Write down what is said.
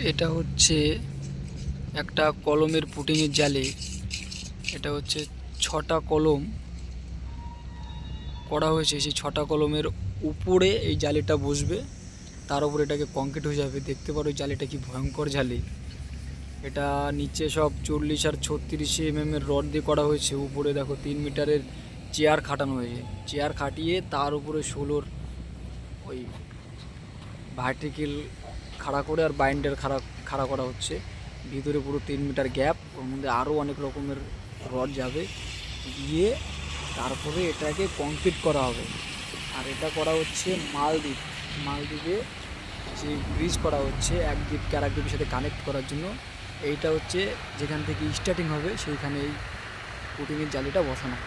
এটা হচ্ছে একটা কলমের পুটিংয়ের জালে। এটা হচ্ছে 6টা কলম করা হয়েছে। সেই 6টা কলমের উপরে এই জালিটা বসবে, তার উপরে এটাকে কংক্রিট হয়ে যাবে। দেখতে পারো এই জালিটা কি ভয়ঙ্কর জালি। এটা নিচে সব 40 আর 36 এর রড দিয়ে করা হয়েছে। উপরে দেখো 3 মিটারের চেয়ার খাটানো হয়েছে। চেয়ার খাটিয়ে তার উপরে 16 ওই ভার্টিক্যাল খাড়া করে আর বাইন্ডার খাড়া করা হচ্ছে। ভিতরে পুরো 3 মিটার গ্যাপ, ওর মধ্যে আরও অনেক রকমের রড যাবে, দিয়ে তারপরে এটাকে কংক্রিট করা হবে। আর এটা করা হচ্ছে মালদ্বীপে যে ব্রিজ করা হচ্ছে এক দ্বীপকে আর এক দ্বীপের সাথে কানেক্ট করার জন্য। এইটা হচ্ছে যেখান থেকে স্টার্টিং হবে সেইখানে এই পুটিংয়ের জালিটা বসানো।